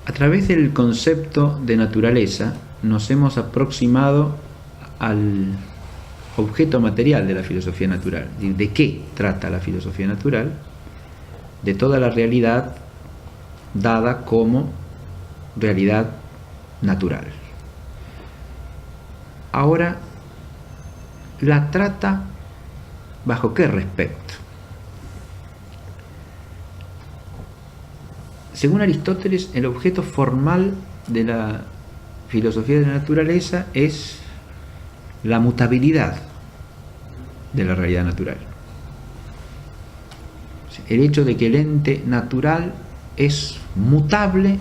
A través del concepto de naturaleza nos hemos aproximado al objeto material de la filosofía natural. ¿De qué trata la filosofía natural? De toda la realidad dada como realidad natural. Ahora, ¿la trata bajo qué respecto? Según Aristóteles, el objeto formal de la filosofía de la naturaleza es la mutabilidad de la realidad natural. El hecho de que el ente natural es mutable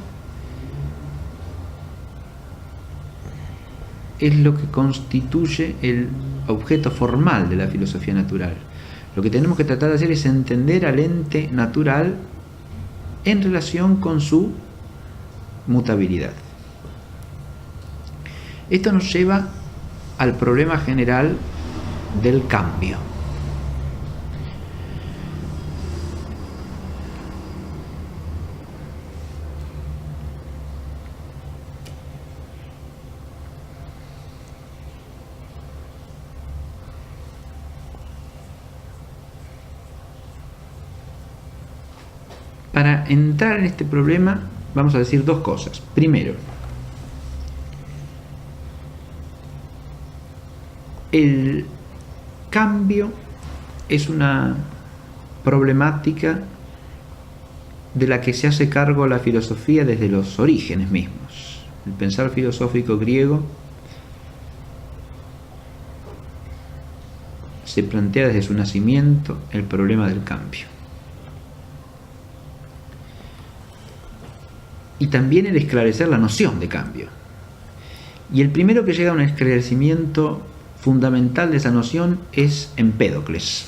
es lo que constituye el objeto formal de la filosofía natural. Lo que tenemos que tratar de hacer es entender al ente natural en relación con su mutabilidad. Esto nos lleva al problema general del cambio. Para entrar en este problema vamos a decir dos cosas. Primero, el cambio es una problemática de la que se hace cargo la filosofía desde los orígenes mismos. El pensar filosófico griego se plantea desde su nacimiento el problema del cambio. Y también el esclarecer la noción de cambio. Y el primero que llega a un esclarecimiento fundamental de esa noción es Empédocles.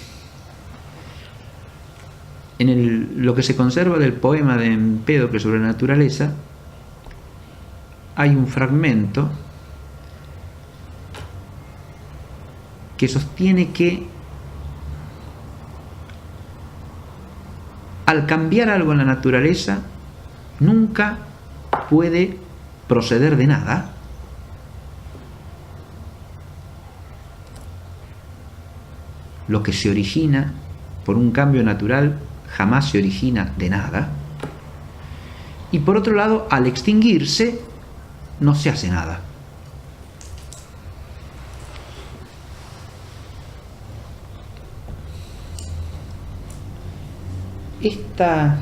En lo que se conserva del poema de Empédocles sobre la naturaleza, hay un fragmento que sostiene que al cambiar algo en la naturaleza, nunca puede proceder de nada. Lo que se origina por un cambio natural jamás se origina de nada. Y por otro lado, al extinguirse, no se hace nada. Esta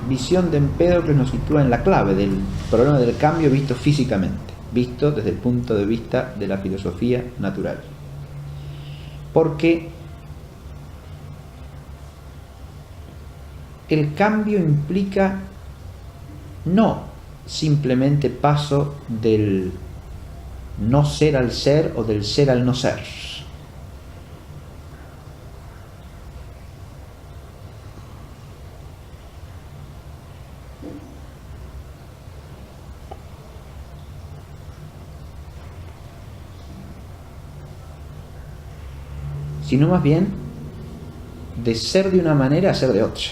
visión de Empédocles nos sitúa en la clave del problema del cambio visto físicamente, visto desde el punto de vista de la filosofía natural. Porque el cambio implica no simplemente paso del no ser al ser o del ser al no ser. Sino más bien de ser de una manera a ser de otra.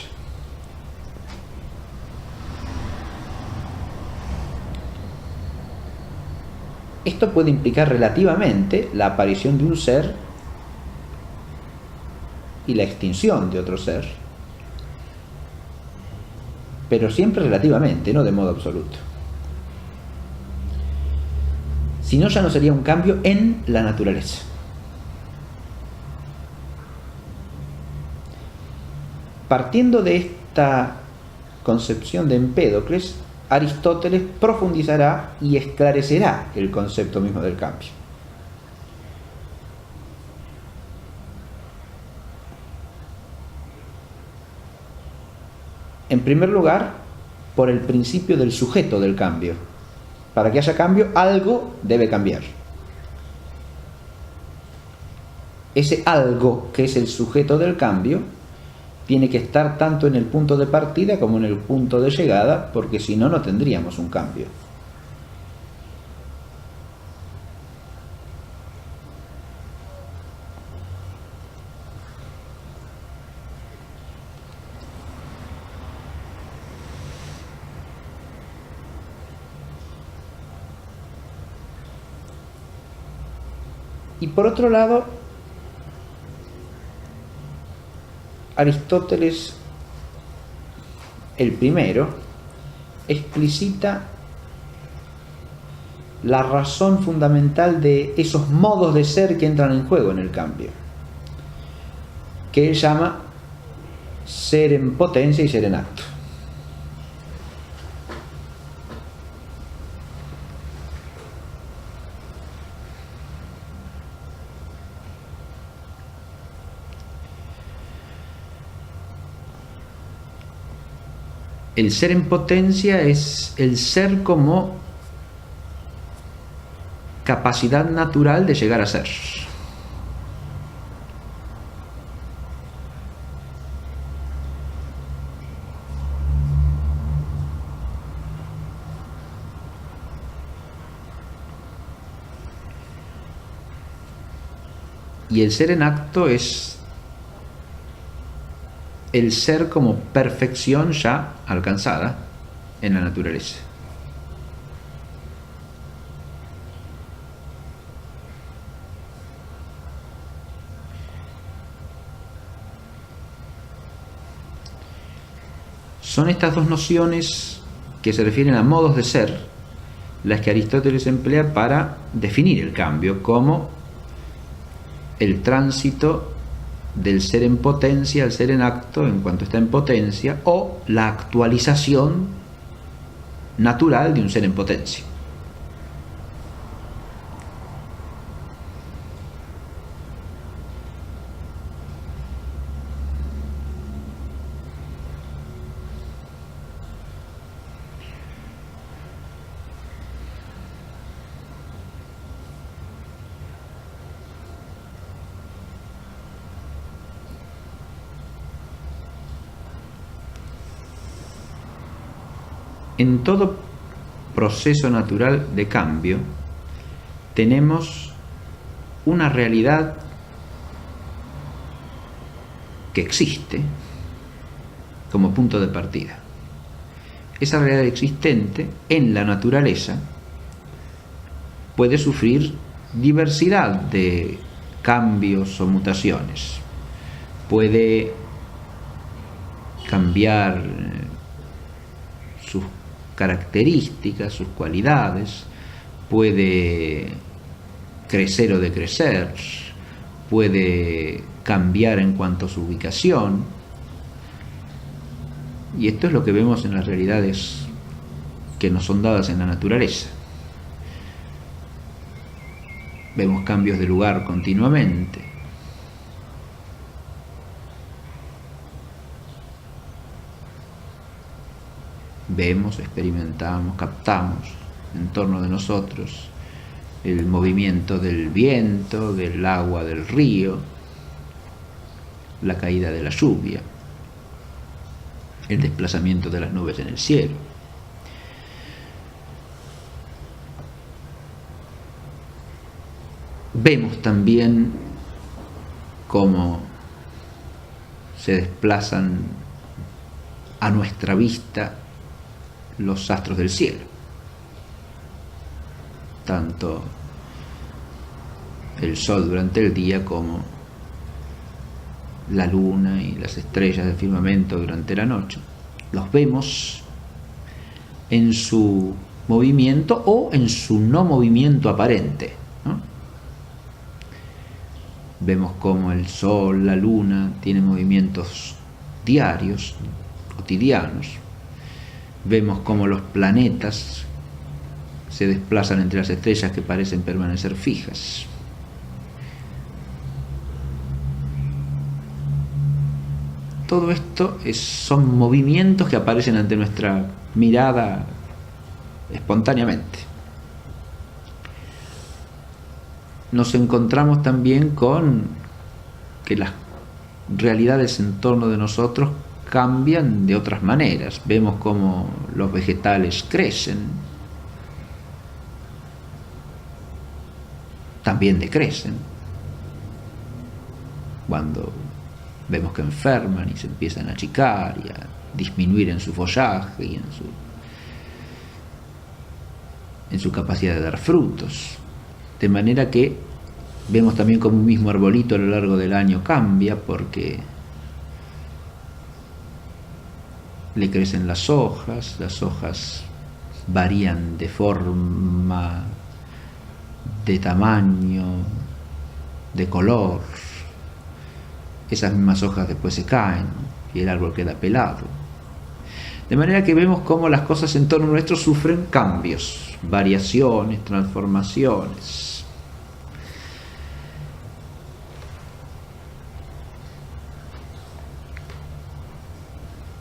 Esto puede implicar relativamente la aparición de un ser y la extinción de otro ser, pero siempre relativamente, no de modo absoluto. Si no, ya no sería un cambio en la naturaleza. Partiendo de esta concepción de Empédocles, Aristóteles profundizará y esclarecerá el concepto mismo del cambio. En primer lugar, por el principio del sujeto del cambio. Para que haya cambio, algo debe cambiar. Ese algo que es el sujeto del cambio tiene que estar tanto en el punto de partida como en el punto de llegada, porque si no, no tendríamos un cambio. Y por otro lado, Aristóteles, el primero, explicita la razón fundamental de esos modos de ser que entran en juego en el cambio, que él llama ser en potencia y ser en acto. El ser en potencia es el ser como capacidad natural de llegar a ser. Y el ser en acto es el ser como perfección ya alcanzada en la naturaleza. Son estas dos nociones que se refieren a modos de ser las que Aristóteles emplea para definir el cambio como el tránsito del ser en potencia al ser en acto en cuanto está en potencia, o la actualización natural de un ser en potencia. En todo proceso natural de cambio tenemos una realidad que existe como punto de partida. Esa realidad existente en la naturaleza puede sufrir diversidad de cambios o mutaciones. Puede cambiar sus características, sus cualidades, puede crecer o decrecer, puede cambiar en cuanto a su ubicación. Y esto es lo que vemos en las realidades que nos son dadas en la naturaleza. Vemos cambios de lugar continuamente. Vemos, experimentamos, captamos en torno de nosotros el movimiento del viento, del agua del río, la caída de la lluvia, el desplazamiento de las nubes en el cielo. Vemos también cómo se desplazan a nuestra vista los astros del cielo, tanto el sol durante el día como la luna y las estrellas del firmamento durante la noche. Los vemos en su movimiento o en su no movimiento aparente, ¿no? Vemos cómo el sol, la luna tienen movimientos diarios, cotidianos. Vemos cómo los planetas se desplazan entre las estrellas que parecen permanecer fijas. Todo esto son movimientos que aparecen ante nuestra mirada espontáneamente. Nos encontramos también con que las realidades en torno de nosotros cambian de otras maneras. Vemos cómo los vegetales crecen, también decrecen. Cuando vemos que enferman y se empiezan a achicar y a disminuir en su follaje y en su capacidad de dar frutos. De manera que Vemos también como un mismo arbolito a lo largo del año cambia porque le crecen las hojas varían de forma, de tamaño, de color. Esas mismas hojas después se caen y el árbol queda pelado. De manera que vemos cómo las cosas en torno nuestro sufren cambios, variaciones, transformaciones.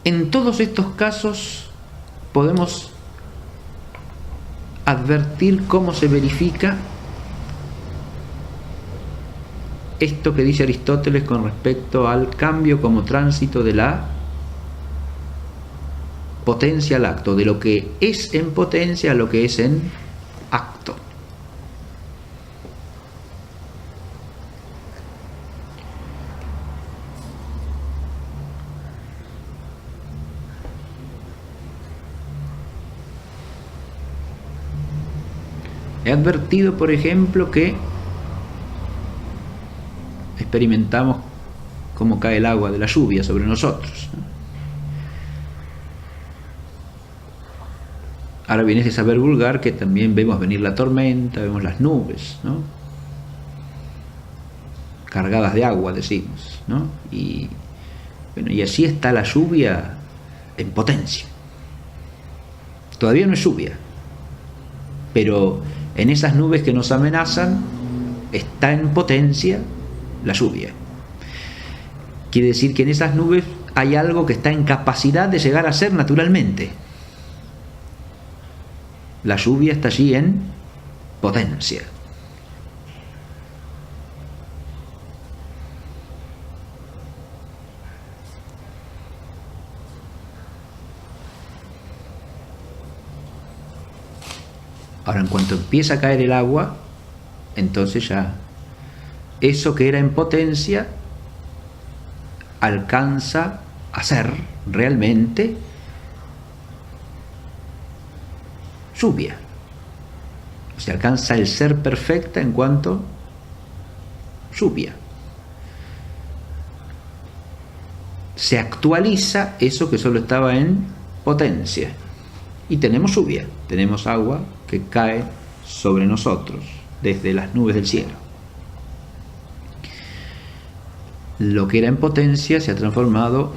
En todos estos casos podemos advertir cómo se verifica esto que dice Aristóteles con respecto al cambio como tránsito de la potencia al acto, de lo que es en potencia a lo que es en acto. He advertido, por ejemplo, que experimentamos cómo cae el agua de la lluvia sobre nosotros. Ahora viene ese saber vulgar que también vemos venir la tormenta, vemos las nubes, ¿no? Cargadas de agua, decimos, ¿no? Y bueno, y así está la lluvia en potencia. Todavía no es lluvia, pero en esas nubes que nos amenazan está en potencia la lluvia. Quiere decir que en esas nubes hay algo que está en capacidad de llegar a ser naturalmente. La lluvia está allí en potencia. Ahora, en cuanto empieza a caer el agua, entonces ya eso que era en potencia alcanza a ser realmente lluvia. O sea, alcanza el ser perfecta en cuanto lluvia. Se actualiza eso que solo estaba en potencia. Y tenemos lluvia, tenemos agua que cae sobre nosotros desde las nubes del cielo. Lo que era en potencia se ha transformado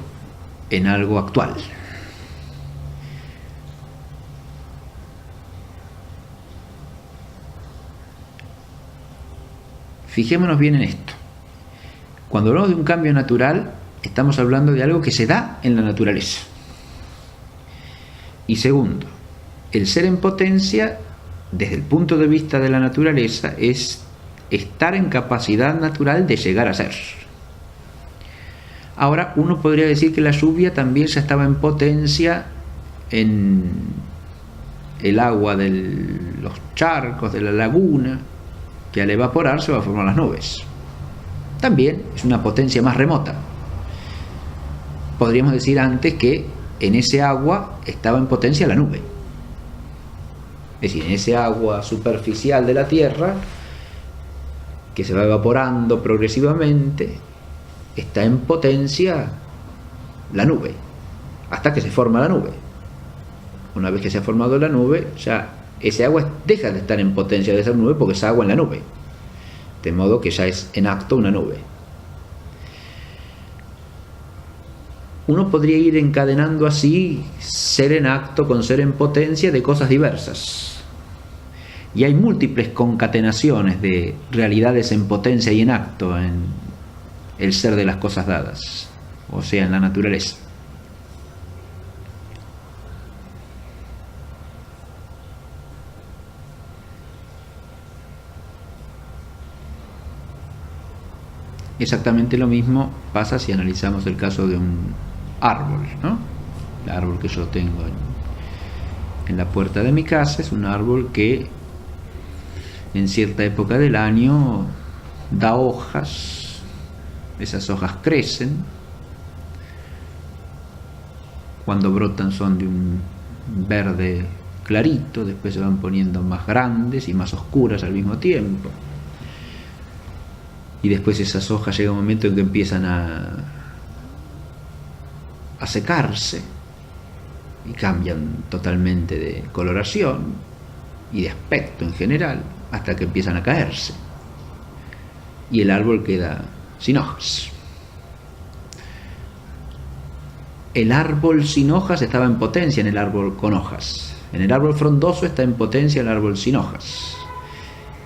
en algo actual. Fijémonos bien en esto. Cuando hablamos de un cambio natural, estamos hablando de algo que se da en la naturaleza. Y segundo, el ser en potencia, desde el punto de vista de la naturaleza, es estar en capacidad natural de llegar a ser. Ahora, uno podría decir que la lluvia también ya estaba en potencia en el agua de los charcos, de la laguna, que al evaporar se va a formar las nubes. También es una potencia más remota. Podríamos decir antes que en ese agua estaba en potencia la nube. Es decir, en ese agua superficial de la Tierra, que se va evaporando progresivamente, está en potencia la nube, hasta que se forma la nube. Una vez que se ha formado la nube, ya ese agua deja de estar en potencia de ser nube porque es agua en la nube. De modo que ya es en acto una nube. Uno podría ir encadenando así ser en acto con ser en potencia de cosas diversas. Y hay múltiples concatenaciones de realidades en potencia y en acto en el ser de las cosas dadas, o sea, en la naturaleza. Exactamente lo mismo pasa si analizamos el caso de un árbol, ¿no? El árbol que yo tengo en la puerta de mi casa es un árbol que en cierta época del año da hojas, esas hojas crecen, cuando brotan son de un verde clarito, después se van poniendo más grandes y más oscuras al mismo tiempo. y después esas hojas llega un momento en que empiezan a secarse y cambian totalmente de coloración y de aspecto en general, hasta que empiezan a caerse y el árbol queda sin hojas. El árbol sin hojas estaba en potencia en el árbol con hojas. En el árbol frondoso está en potencia el árbol sin hojas.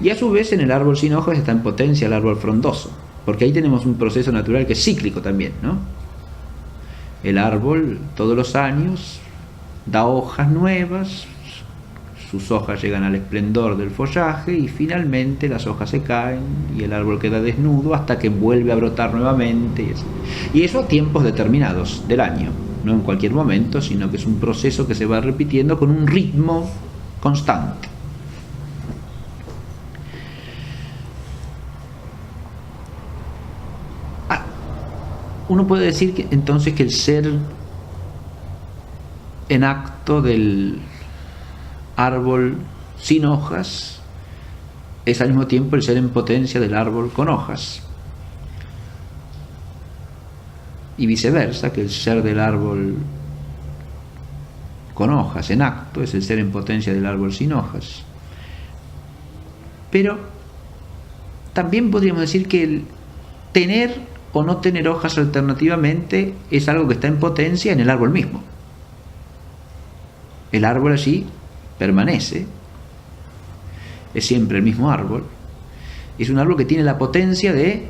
Y a su vez en el árbol sin hojas está en potencia el árbol frondoso. Porque ahí tenemos un proceso natural que es cíclico también, ¿no? El árbol todos los años da hojas nuevas, sus hojas llegan al esplendor del follaje y finalmente las hojas se caen y el árbol queda desnudo hasta que vuelve a brotar nuevamente. Y eso a tiempos determinados del año, no en cualquier momento, sino que es un proceso que se va repitiendo con un ritmo constante. Uno puede decir que entonces que el ser en acto del árbol sin hojas es al mismo tiempo el ser en potencia del árbol con hojas, y viceversa, que el ser del árbol con hojas en acto es el ser en potencia del árbol sin hojas. Pero también podríamos decir que el tener o no tener hojas alternativamente es algo que está en potencia en el árbol mismo. El árbol allí permanece, es siempre el mismo árbol, es un árbol que tiene la potencia de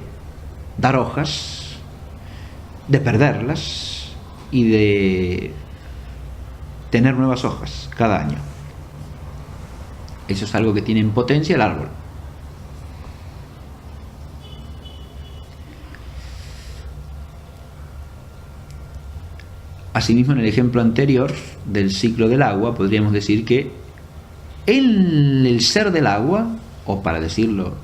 dar hojas, de perderlas y de tener nuevas hojas cada año. Eso es algo que tiene en potencia el árbol. Asimismo, en el ejemplo anterior del ciclo del agua, podríamos decir que en el ser del agua, o para decirlo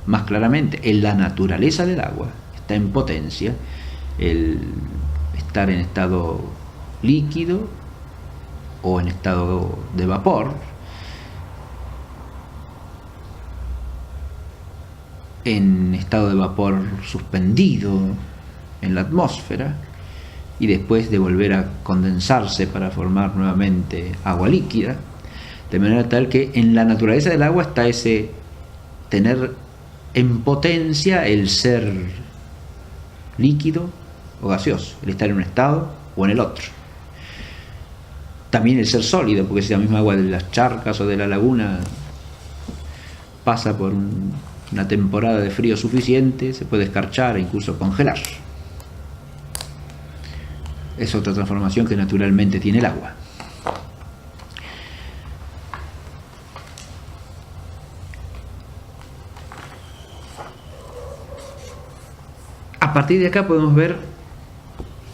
más claramente, en la naturaleza del agua, está en potencia el estar en estado líquido o en estado de vapor, en estado de vapor suspendido en la atmósfera, y después de volver a condensarse para formar nuevamente agua líquida, de manera tal que en la naturaleza del agua está ese tener en potencia el ser líquido o gaseoso, el estar en un estado o en el otro. También el ser sólido, porque si la misma agua de las charcas o de la laguna pasa por una temporada de frío suficiente, se puede escarchar e incluso congelar. Es otra transformación que naturalmente tiene el agua. A partir de acá podemos ver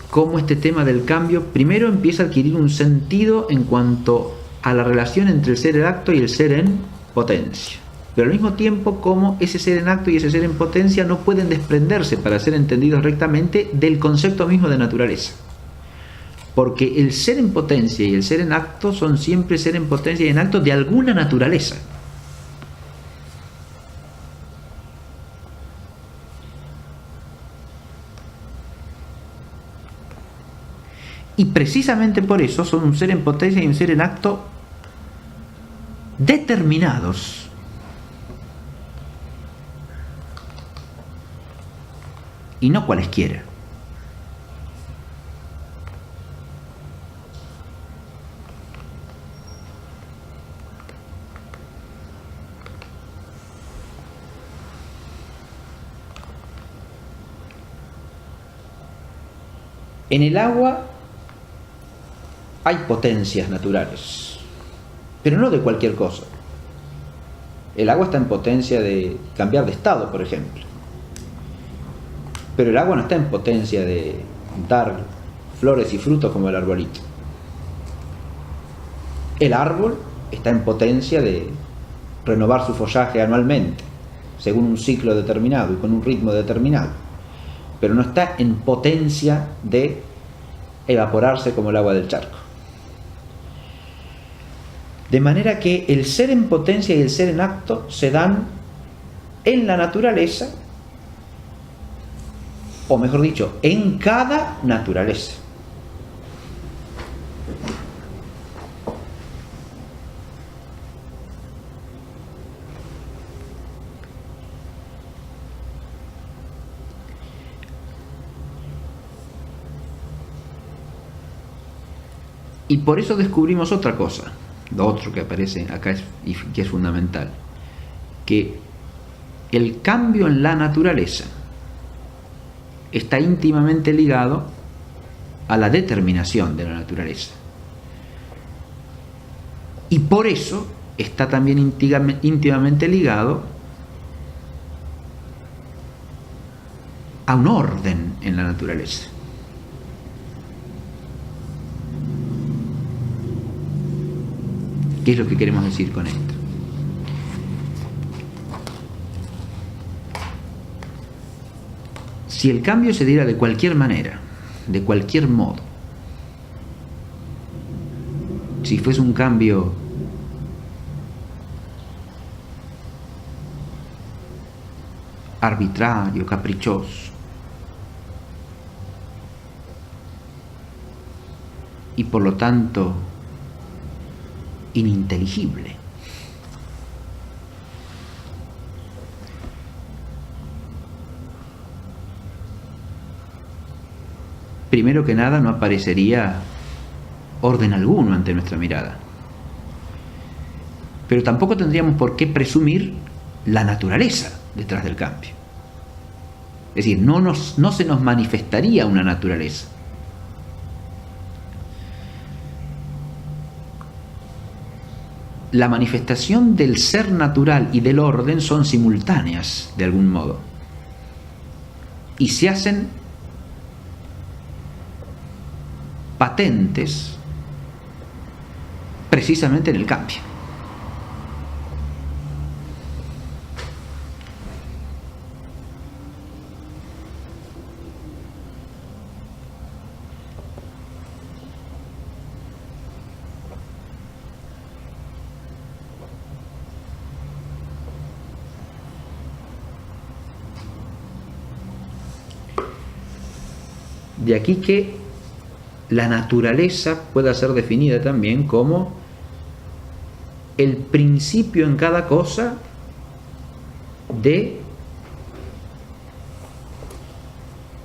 cómo este tema del cambio primero empieza a adquirir un sentido en cuanto a la relación entre el ser en acto y el ser en potencia. Pero al mismo tiempo cómo ese ser en acto y ese ser en potencia no pueden desprenderse para ser entendidos rectamente del concepto mismo de naturaleza. Porque el ser en potencia y el ser en acto son siempre ser en potencia y en acto de alguna naturaleza. Y precisamente por eso son un ser en potencia y un ser en acto determinados. Y no cualesquiera. En el agua hay potencias naturales, pero no de cualquier cosa. El agua está en potencia de cambiar de estado, por ejemplo. Pero el agua no está en potencia de dar flores y frutos como el arbolito. El árbol está en potencia de renovar su follaje anualmente, según un ciclo determinado y con un ritmo determinado. Pero no está en potencia de evaporarse como el agua del charco. De manera que el ser en potencia y el ser en acto se dan en la naturaleza o mejor dicho, en cada naturaleza. Y por eso descubrimos otra cosa, lo otro que aparece acá y que es fundamental, que el cambio en la naturaleza está íntimamente ligado a la determinación de la naturaleza. Y por eso está también íntimamente ligado a un orden en la naturaleza. ¿Qué es lo que queremos decir con esto? Si el cambio se diera de cualquier manera, de cualquier modo, si fuese un cambio arbitrario, caprichoso, y por lo tanto ininteligible, primero que nada no aparecería orden alguno ante nuestra mirada. Pero tampoco tendríamos por qué presumir la naturaleza detrás del cambio. Es decir, no se nos manifestaría una naturaleza. La manifestación del ser natural y del orden son simultáneas, de algún modo, y se hacen patentes precisamente en el cambio. De aquí que la naturaleza pueda ser definida también como el principio en cada cosa de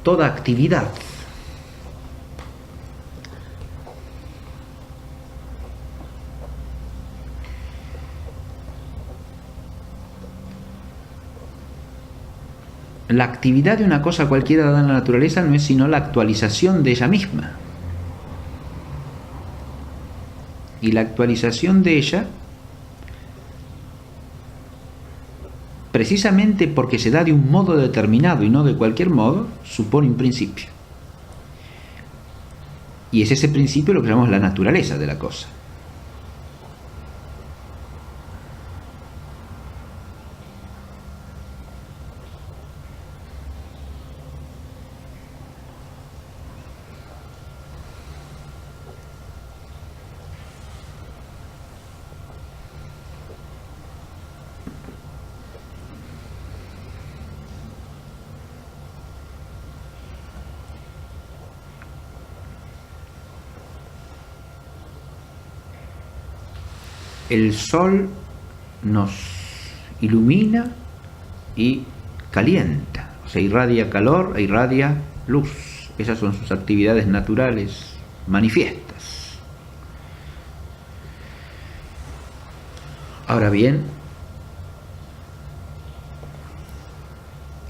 toda actividad. La actividad de una cosa cualquiera dada en la naturaleza no es sino la actualización de ella misma. Y la actualización de ella, precisamente porque se da de un modo determinado y no de cualquier modo, supone un principio. Y es ese principio lo que llamamos la naturaleza de la cosa. El sol nos ilumina y calienta, o sea, irradia calor e irradia luz. Esas son sus actividades naturales manifiestas. Ahora bien,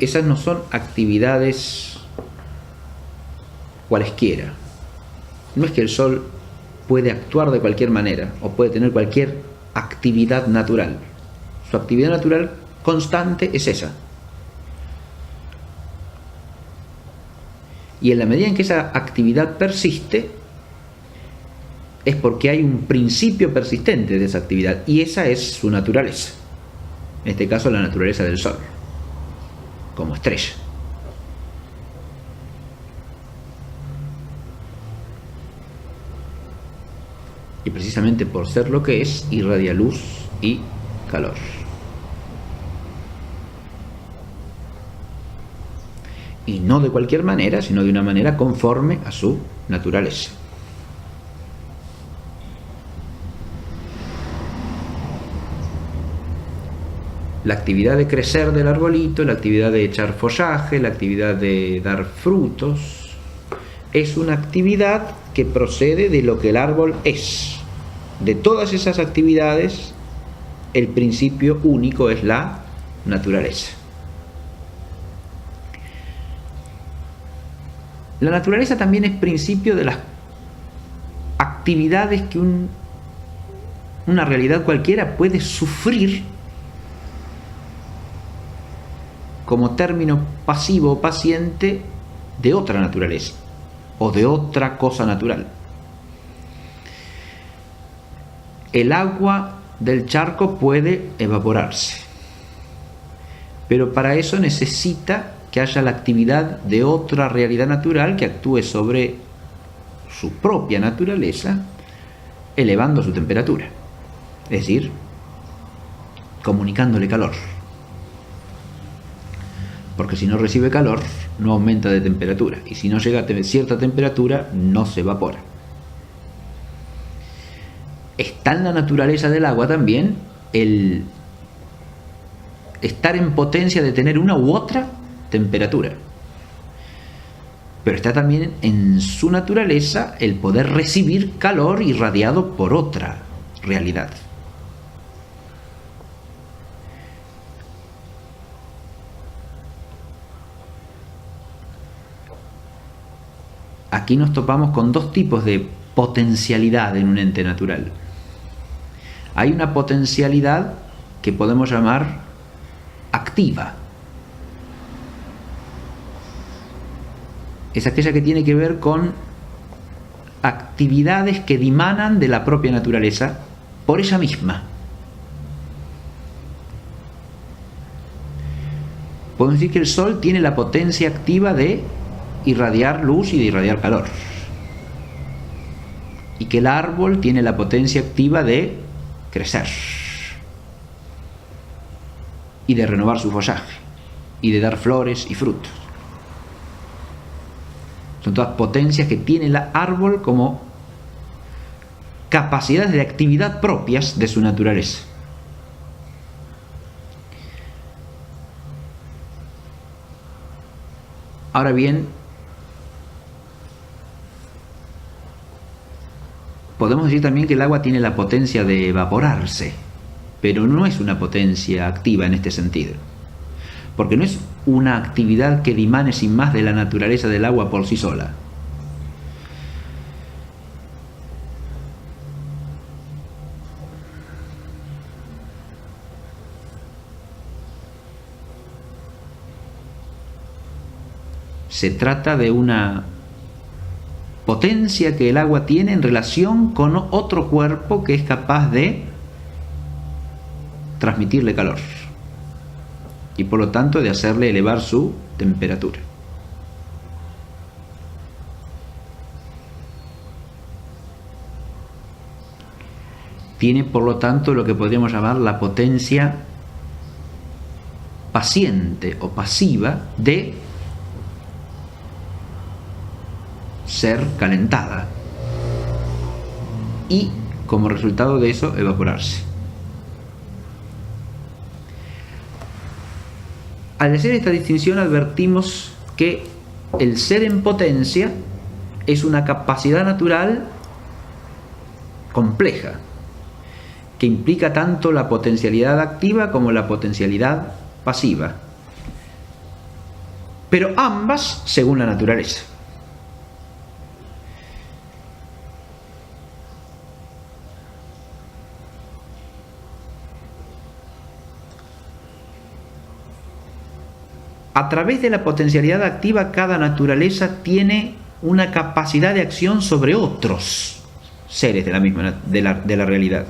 esas no son actividades cualesquiera. No es que el sol puede actuar de cualquier manera o puede tener cualquier actividad natural. Su actividad natural constante es esa. Y en la medida en que esa actividad persiste, es porque hay un principio persistente de esa actividad, y esa es su naturaleza. En este caso, la naturaleza del sol, como estrella. Y precisamente por ser lo que es, irradia luz y calor. y no de cualquier manera, sino de una manera conforme a su naturaleza. La actividad de crecer del arbolito, la actividad de echar follaje, la actividad de dar frutos, es una actividad que procede de lo que el árbol es. De todas esas actividades, el principio único es la naturaleza. La naturaleza también es principio de las actividades que una realidad cualquiera puede sufrir como término pasivo o paciente de otra naturaleza o de otra cosa natural. El agua del charco puede evaporarse, pero para eso necesita que haya la actividad de otra realidad natural que actúe sobre su propia naturaleza, elevando su temperatura, es decir, comunicándole calor. Porque si no recibe calor, no aumenta de temperatura, y si no llega a cierta temperatura, no se evapora. Está en la naturaleza del agua también el estar en potencia de tener una u otra temperatura, pero está también en su naturaleza el poder recibir calor irradiado por otra realidad. Aquí nos topamos con dos tipos de potencialidad en un ente natural. Hay una potencialidad que podemos llamar activa. Es aquella que tiene que ver con actividades que dimanan de la propia naturaleza por ella misma. Podemos decir que el Sol tiene la potencia activa de irradiar luz y de irradiar calor, y que el árbol tiene la potencia activa de crecer y de renovar su follaje y de dar flores y frutos. Son todas potencias que tiene el árbol como capacidades de actividad propias de su naturaleza. Ahora bien, podemos decir también que el agua tiene la potencia de evaporarse, pero no es una potencia activa en este sentido, porque no es una actividad que dimane sin más de la naturaleza del agua por sí sola. Se trata de una potencia que el agua tiene en relación con otro cuerpo que es capaz de transmitirle calor y por lo tanto de hacerle elevar su temperatura. Tiene por lo tanto lo que podríamos llamar la potencia paciente o pasiva de ser calentada y como resultado de eso evaporarse. Al hacer esta distinción advertimos que el ser en potencia es una capacidad natural compleja que implica tanto la potencialidad activa como la potencialidad pasiva, pero ambas según la naturaleza. A través de la potencialidad activa, cada naturaleza tiene una capacidad de acción sobre otros seres de la misma de la realidad.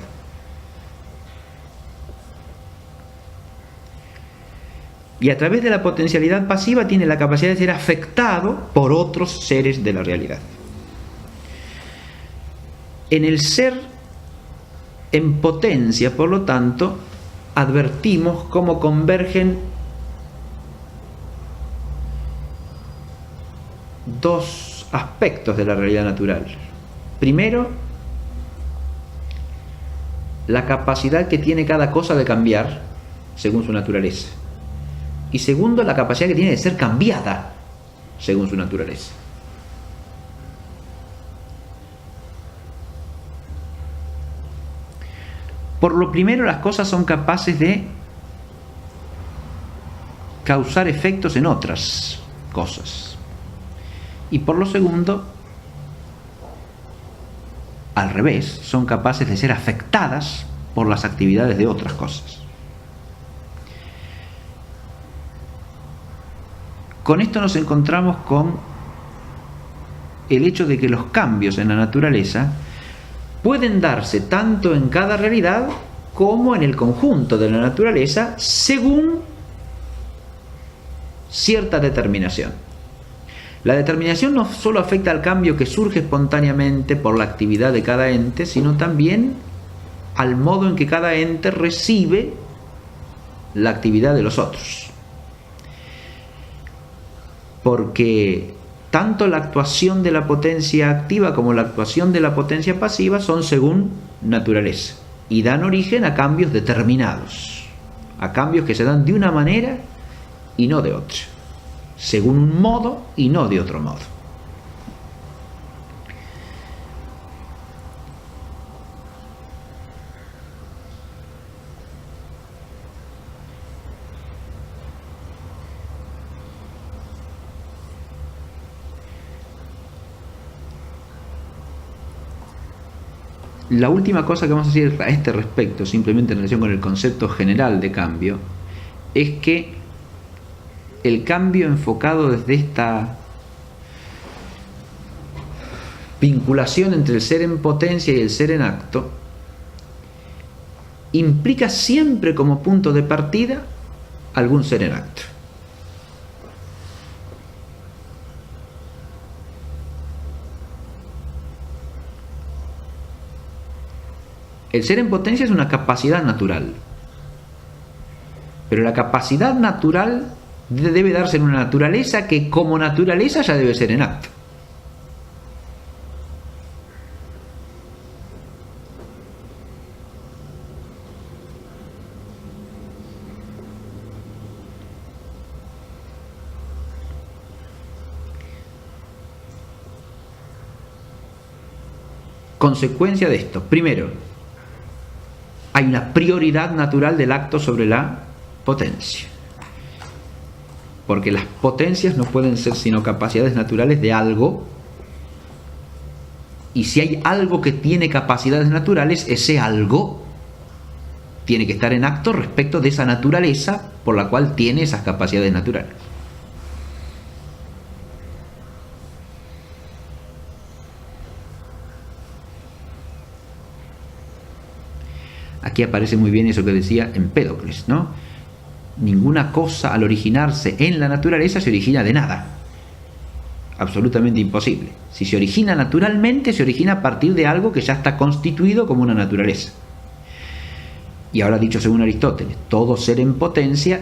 Y a través de la potencialidad pasiva tiene la capacidad de ser afectado por otros seres de la realidad. En el ser en potencia, por lo tanto, advertimos cómo convergen dos aspectos de la realidad natural. Primero, la capacidad que tiene cada cosa de cambiar según su naturaleza. Y segundo, la capacidad que tiene de ser cambiada según su naturaleza. Por lo primero, las cosas son capaces de causar efectos en otras cosas. Y por lo segundo, al revés, son capaces de ser afectadas por las actividades de otras cosas. Con esto nos encontramos con el hecho de que los cambios en la naturaleza pueden darse tanto en cada realidad como en el conjunto de la naturaleza según cierta determinación. La determinación no solo afecta al cambio que surge espontáneamente por la actividad de cada ente, sino también al modo en que cada ente recibe la actividad de los otros. Porque tanto la actuación de la potencia activa como la actuación de la potencia pasiva son según naturaleza y dan origen a cambios determinados, a cambios que se dan de una manera y no de otra, según un modo y no de otro modo. La última cosa que vamos a decir a este respecto, simplemente en relación con el concepto general de cambio, es que el cambio enfocado desde esta vinculación entre el ser en potencia y el ser en acto implica siempre como punto de partida algún ser en acto. El ser en potencia es una capacidad natural, pero la capacidad natural debe darse en una naturaleza que como naturaleza ya debe ser en acto. Consecuencia de esto, primero, hay una prioridad natural del acto sobre la potencia. Porque las potencias no pueden ser sino capacidades naturales de algo. Y si hay algo que tiene capacidades naturales, ese algo tiene que estar en acto respecto de esa naturaleza por la cual tiene esas capacidades naturales. Aquí aparece muy bien eso que decía Empédocles, ¿no? Ninguna cosa al originarse en la naturaleza se origina de nada. Absolutamente imposible. Si se origina naturalmente, se origina a partir de algo que ya está constituido como una naturaleza. Y ahora, dicho según Aristóteles, todo ser en potencia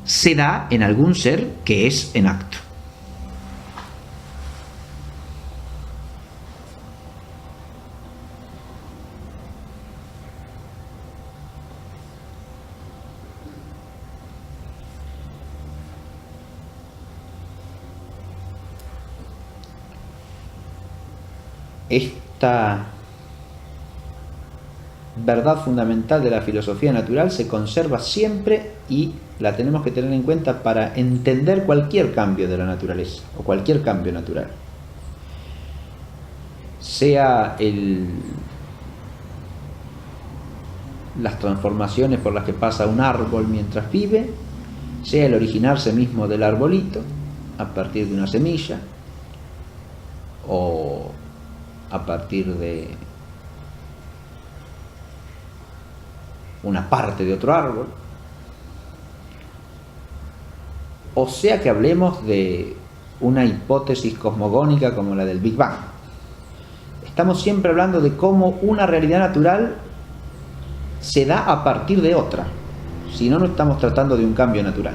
se da en algún ser que es en acto. Esta verdad fundamental de la filosofía natural se conserva siempre y la tenemos que tener en cuenta para entender cualquier cambio de la naturaleza o cualquier cambio natural. Sea las transformaciones por las que pasa un árbol mientras vive, sea el originarse mismo del arbolito a partir de una semilla o a partir de una parte de otro árbol, o sea que hablemos de una hipótesis cosmogónica como la del Big Bang. Estamos siempre hablando de cómo una realidad natural se da a partir de otra, si no, no estamos tratando de un cambio natural.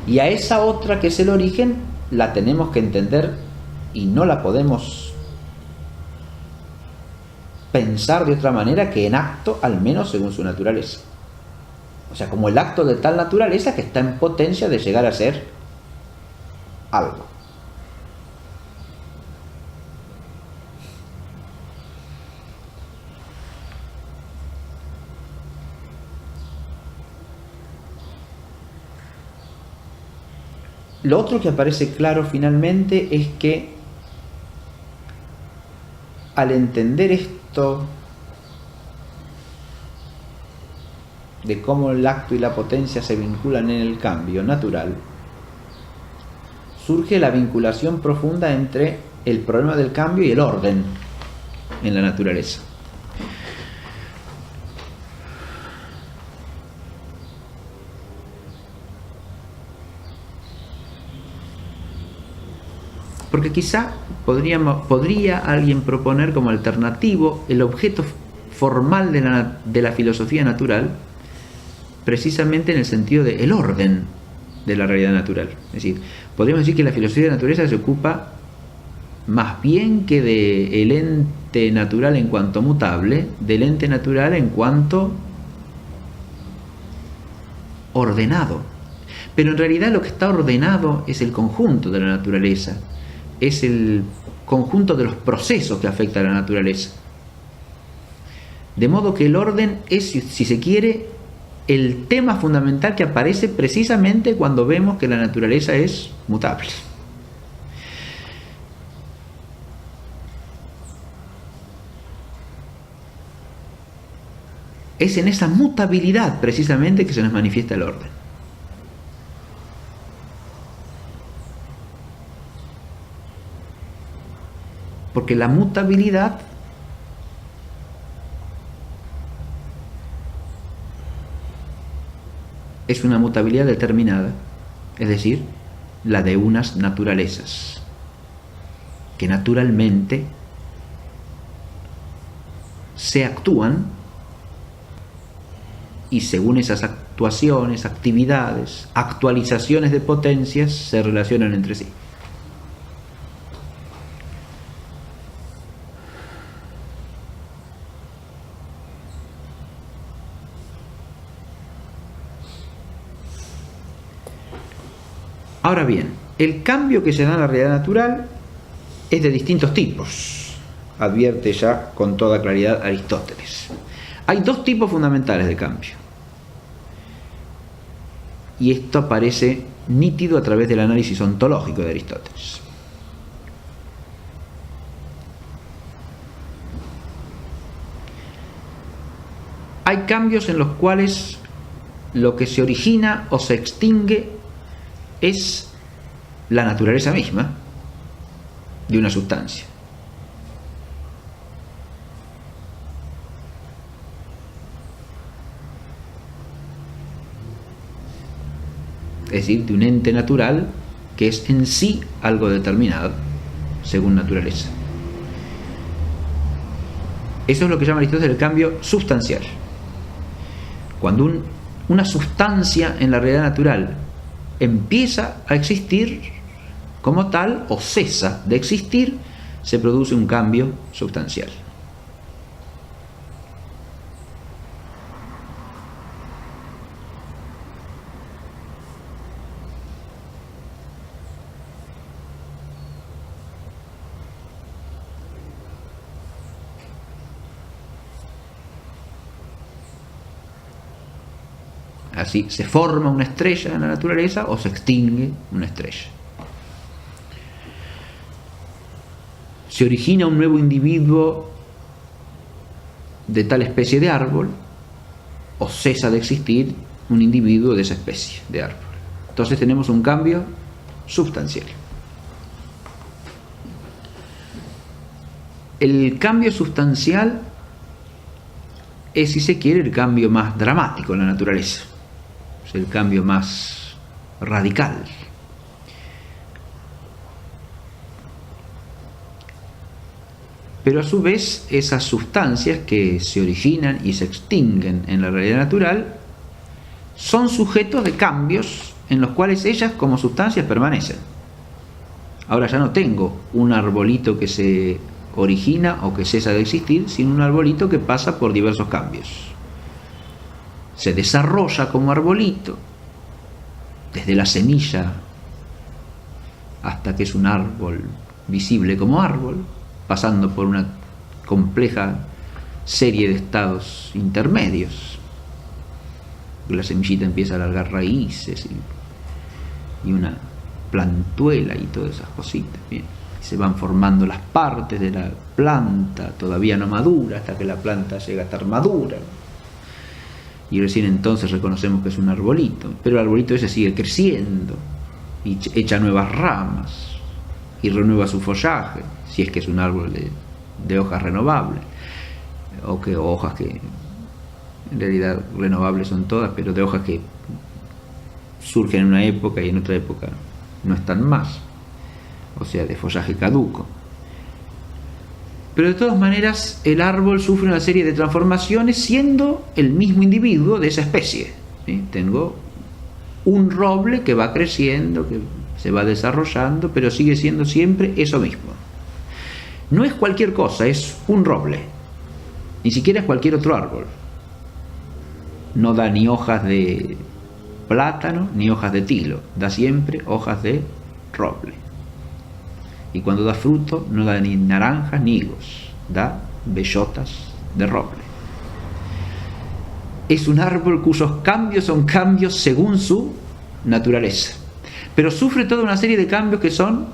Y a esa otra que es el origen la tenemos que entender y no la podemos pensar de otra manera que en acto, al menos según su naturaleza. O sea, como el acto de tal naturaleza que está en potencia de llegar a ser algo. Lo otro que aparece claro finalmente es que al entender esto de cómo el acto y la potencia se vinculan en el cambio natural, surge la vinculación profunda entre el problema del cambio y el orden en la naturaleza. Porque quizá podría alguien proponer como alternativo el objeto formal de la filosofía natural, precisamente en el sentido de el orden de la realidad natural. Es decir, podríamos decir que la filosofía de la naturaleza se ocupa más bien que del ente natural en cuanto mutable, del ente natural en cuanto ordenado. Pero en realidad lo que está ordenado es el conjunto de la naturaleza, es el conjunto de los procesos que afectan a la naturaleza. De modo que el orden es, si se quiere, el tema fundamental que aparece precisamente cuando vemos que la naturaleza es mutable. Es en esa mutabilidad precisamente que se nos manifiesta el orden. Porque la mutabilidad es una mutabilidad determinada, es decir, la de unas naturalezas que naturalmente se actúan y según esas actuaciones, actividades, actualizaciones de potencias se relacionan entre sí. Ahora bien, el cambio que se da en la realidad natural es de distintos tipos, advierte ya con toda claridad Aristóteles. Hay dos tipos fundamentales de cambio, y esto aparece nítido a través del análisis ontológico de Aristóteles. Hay cambios en los cuales lo que se origina o se extingue es la naturaleza misma de una sustancia. Es decir, de un ente natural que es en sí algo determinado, según naturaleza. Eso es lo que llama Aristóteles el cambio sustancial. Cuando una sustancia en la realidad natural empieza a existir como tal o cesa de existir, se produce un cambio sustancial. Así se forma una estrella en la naturaleza o se extingue una estrella. Se origina un nuevo individuo de tal especie de árbol o cesa de existir un individuo de esa especie de árbol. Entonces tenemos un cambio sustancial. El cambio sustancial es, si se quiere, el cambio más dramático en la naturaleza. Es el cambio más radical. Pero a su vez, esas sustancias que se originan y se extinguen en la realidad natural son sujetos de cambios en los cuales ellas como sustancias permanecen. Ahora ya no tengo un arbolito que se origina o que cesa de existir, sino un arbolito que pasa por diversos cambios. Se desarrolla como arbolito, desde la semilla hasta que es un árbol visible como árbol, pasando por una compleja serie de estados intermedios. La semillita empieza a alargar raíces y una plantuela y todas esas cositas. Bien. Se van formando las partes de la planta, todavía no madura, hasta que la planta llega a estar madura. Y recién entonces reconocemos que es un arbolito. Pero el arbolito ese sigue creciendo y echa nuevas ramas y renueva su follaje, si es que es un árbol de hojas renovables, o hojas que en realidad renovables son todas, pero de hojas que surgen en una época y en otra época no están más, o sea, de follaje caduco. Pero de todas maneras el árbol sufre una serie de transformaciones siendo el mismo individuo de esa especie, ¿sí? Tengo un roble que va creciendo, que se va desarrollando, pero sigue siendo siempre eso mismo. No es cualquier cosa, es un roble, ni siquiera es cualquier otro árbol. No da ni hojas de plátano ni hojas de tilo, da siempre hojas de roble. Y cuando da fruto no da ni naranjas ni higos, da bellotas de roble. Es un árbol cuyos cambios son cambios según su naturaleza, pero sufre toda una serie de cambios que son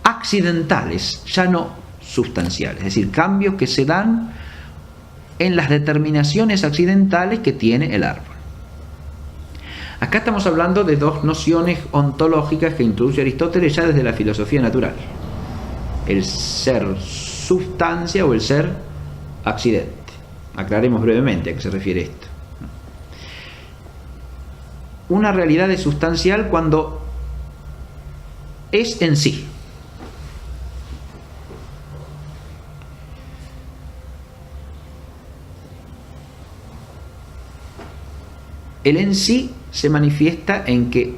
accidentales, ya no sustanciales, es decir, cambios que se dan en las determinaciones accidentales que tiene el árbol. Acá estamos hablando de dos nociones ontológicas que introduce Aristóteles ya desde la filosofía natural: el ser sustancia o el ser accidente. Aclaremos brevemente a qué se refiere esto. Una realidad es sustancial cuando es en sí. El en sí se manifiesta en que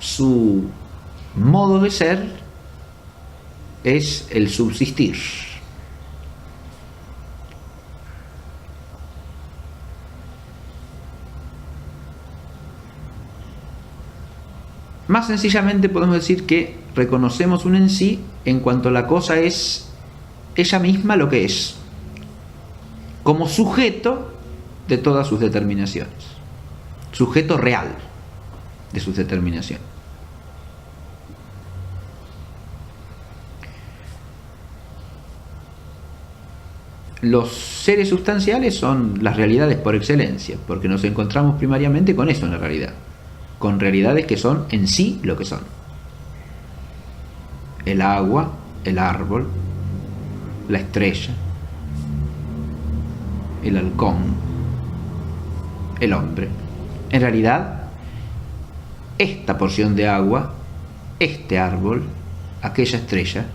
su modo de ser es el subsistir. Más sencillamente podemos decir que reconocemos un en sí en cuanto la cosa es ella misma lo que es, como sujeto de todas sus determinaciones, sujeto real de sus determinaciones. Los seres sustanciales son las realidades por excelencia, porque nos encontramos primariamente con eso en la realidad, con realidades que son en sí lo que son. El agua, el árbol, la estrella, el halcón, el hombre. En realidad, esta porción de agua, este árbol, aquella estrella,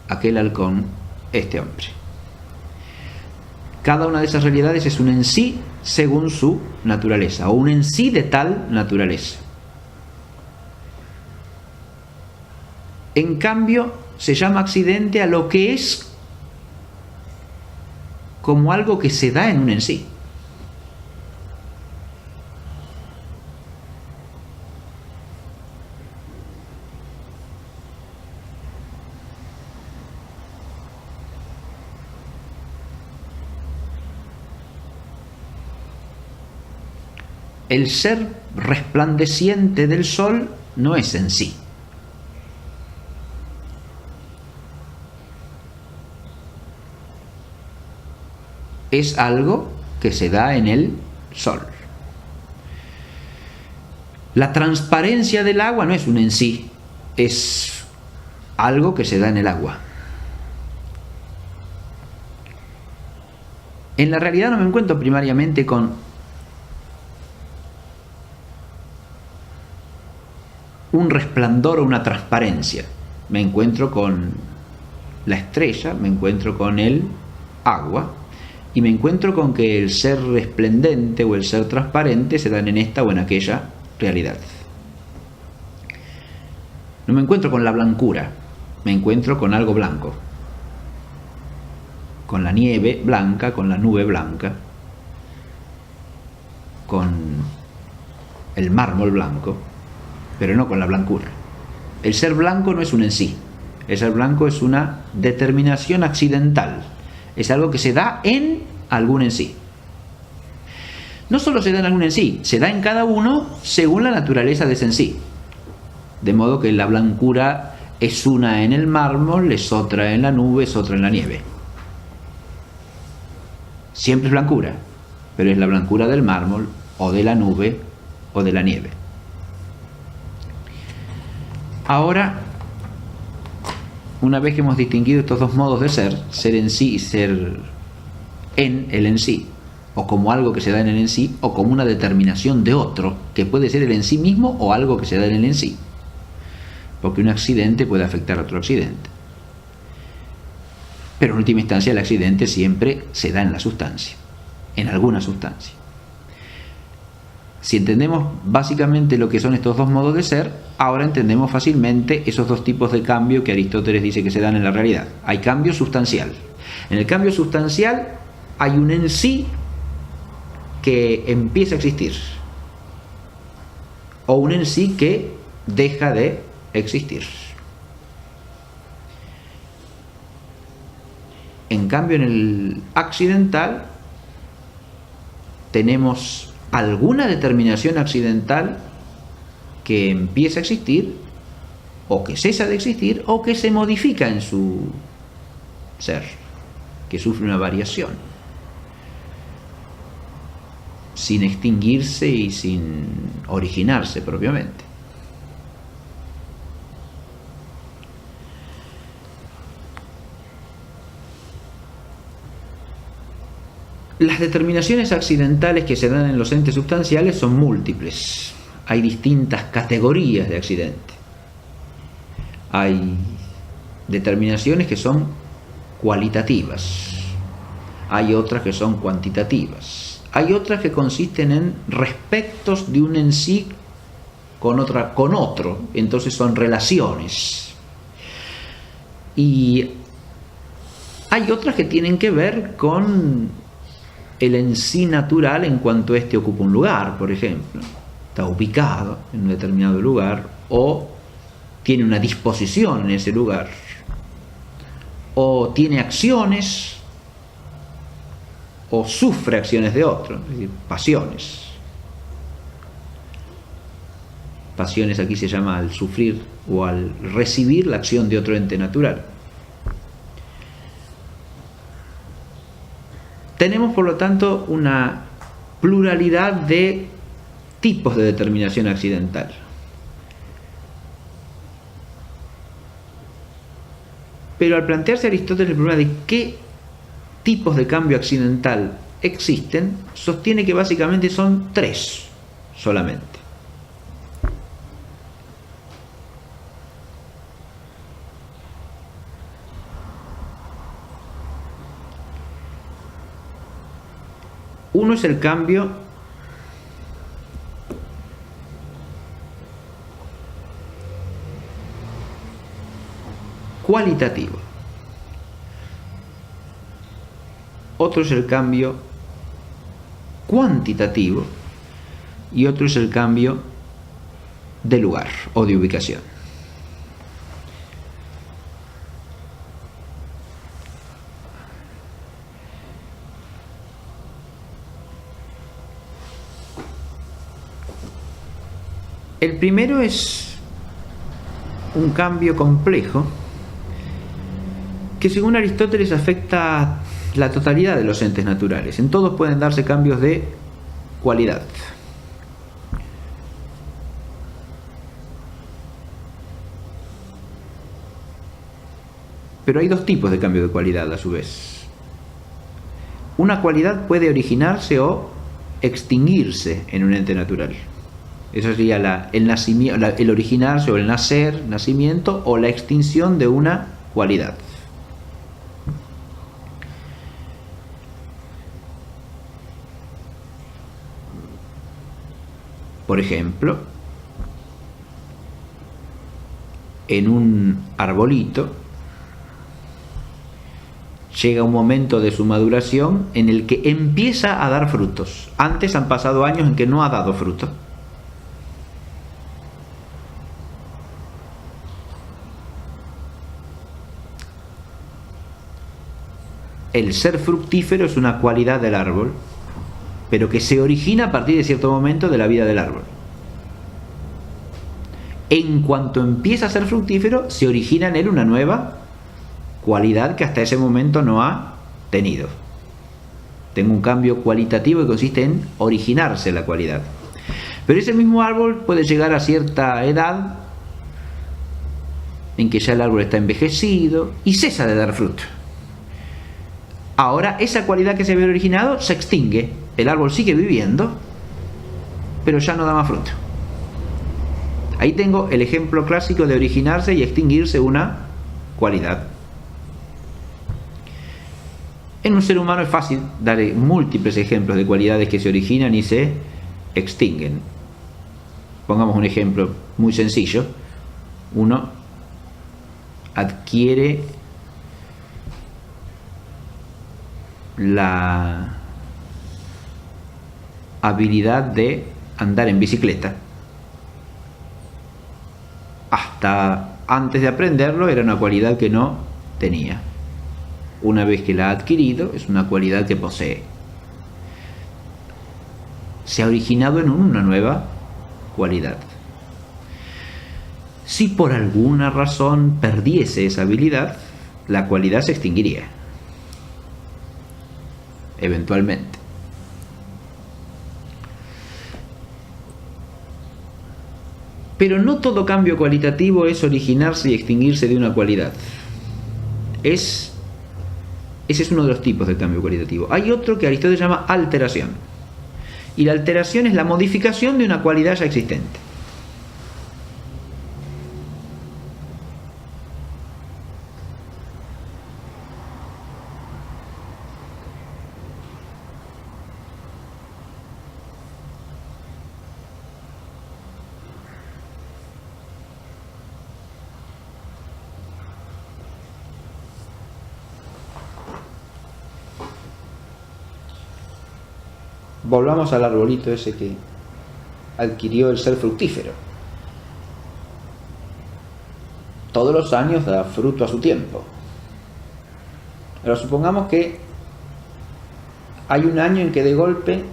aquel halcón, este hombre. Cada una de esas realidades es un en sí según su naturaleza, o un en sí de tal naturaleza. En cambio, se llama accidente a lo que es como algo que se da en un en sí. El ser resplandeciente del sol no es en sí. Es algo que se da en el sol. La transparencia del agua no es un en sí, es algo que se da en el agua. En la realidad no me encuentro primariamente con un resplandor o una transparencia. Me encuentro con la estrella, me encuentro con el agua, y me encuentro con que el ser resplendente o el ser transparente se dan en esta o en aquella realidad. No me encuentro con la blancura, me encuentro con algo blanco. Con la nieve blanca, con la nube blanca, con el mármol blanco, pero no con la blancura. El ser blanco no es un en sí. El ser blanco es una determinación accidental. Es algo que se da en algún en sí. No solo se da en algún en sí, se da en cada uno según la naturaleza de ese en sí. De modo que la blancura es una en el mármol, es otra en la nube, es otra en la nieve. Siempre es blancura, pero es la blancura del mármol, o de la nube, o de la nieve. Ahora, una vez que hemos distinguido estos dos modos de ser en sí y ser en el en sí, o como algo que se da en el en sí, o como una determinación de otro, que puede ser el en sí mismo o algo que se da en el en sí, porque un accidente puede afectar a otro accidente. Pero en última instancia el accidente siempre se da en la sustancia, en alguna sustancia. Si entendemos básicamente lo que son estos dos modos de ser, ahora entendemos fácilmente esos dos tipos de cambio que Aristóteles dice que se dan en la realidad. Hay cambio sustancial. En el cambio sustancial hay un en sí que empieza a existir, o un en sí que deja de existir. En cambio, en el accidental tenemos alguna determinación accidental que empieza a existir, o que cesa de existir, o que se modifica en su ser, que sufre una variación, sin extinguirse y sin originarse propiamente. Las determinaciones accidentales que se dan en los entes sustanciales son múltiples. Hay distintas categorías de accidente. Hay determinaciones que son cualitativas. Hay otras que son cuantitativas. Hay otras que consisten en respectos de un en sí con otro. Entonces son relaciones. Y hay otras que tienen que ver con el en sí natural en cuanto éste ocupa un lugar, por ejemplo. Está ubicado en un determinado lugar, o tiene una disposición en ese lugar, o tiene acciones, o sufre acciones de otro, es decir, pasiones. Pasiones aquí se llama al sufrir o al recibir la acción de otro ente natural. Tenemos, por lo tanto, una pluralidad de tipos de determinación accidental. Pero al plantearse Aristóteles el problema de qué tipos de cambio accidental existen, sostiene que básicamente son tres solamente. Uno es el cambio cualitativo. Otro es el cambio cuantitativo y otro es el cambio de lugar o de ubicación. El primero es un cambio complejo que, según Aristóteles, afecta la totalidad de los entes naturales. En todos pueden darse cambios de cualidad. Pero hay dos tipos de cambio de cualidad a su vez. Una cualidad puede originarse o extinguirse en un ente natural. Eso sería el originarse o el nacer, nacimiento, o la extinción de una cualidad. Por ejemplo, en un arbolito, llega un momento de su maduración en el que empieza a dar frutos. Antes han pasado años en que no ha dado fruto. El ser fructífero es una cualidad del árbol, pero que se origina a partir de cierto momento de la vida del árbol. En cuanto empieza a ser fructífero, se origina en él una nueva cualidad que hasta ese momento no ha tenido. Tengo un cambio cualitativo que consiste en originarse la cualidad. Pero ese mismo árbol puede llegar a cierta edad en que ya el árbol está envejecido y cesa de dar fruto. Ahora esa cualidad que se había originado se extingue. El árbol sigue viviendo, pero ya no da más fruto. Ahí tengo el ejemplo clásico de originarse y extinguirse una cualidad. En un ser humano es fácil dar múltiples ejemplos de cualidades que se originan y se extinguen. Pongamos un ejemplo muy sencillo. Uno adquiere la habilidad de andar en bicicleta. Hasta antes de aprenderlo era una cualidad que no tenía. Una vez que la ha adquirido, es una cualidad que posee. Se ha originado en una nueva cualidad. Si por alguna razón perdiese esa habilidad, la cualidad se extinguiría. Eventualmente. Pero no todo cambio cualitativo es originarse y extinguirse de una cualidad. Ese es uno de los tipos de cambio cualitativo. Hay otro que Aristóteles llama alteración. Y la alteración es la modificación de una cualidad ya existente. Volvamos al arbolito ese que adquirió el ser fructífero. Todos los años da fruto a su tiempo. Pero supongamos que hay un año en que de golpe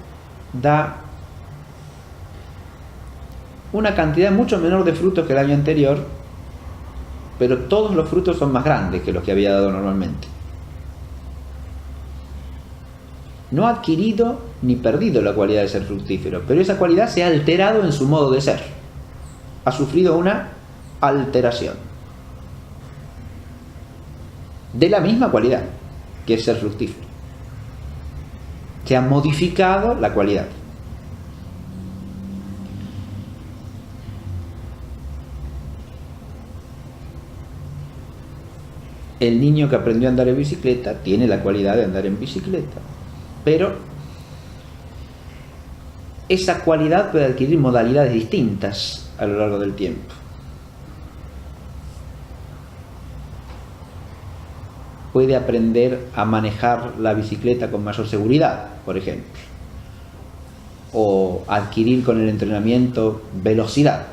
da una cantidad mucho menor de frutos que el año anterior, pero todos los frutos son más grandes que los que había dado normalmente. No ha adquirido ni perdido la cualidad de ser fructífero, pero esa cualidad se ha alterado en su modo de ser. Ha sufrido una alteración de la misma cualidad que es ser fructífero. Se ha modificado la cualidad. El niño que aprendió a andar en bicicleta tiene la cualidad de andar en bicicleta, pero esa cualidad puede adquirir modalidades distintas a lo largo del tiempo. Puede aprender a manejar la bicicleta con mayor seguridad, por ejemplo, o adquirir con el entrenamiento velocidad.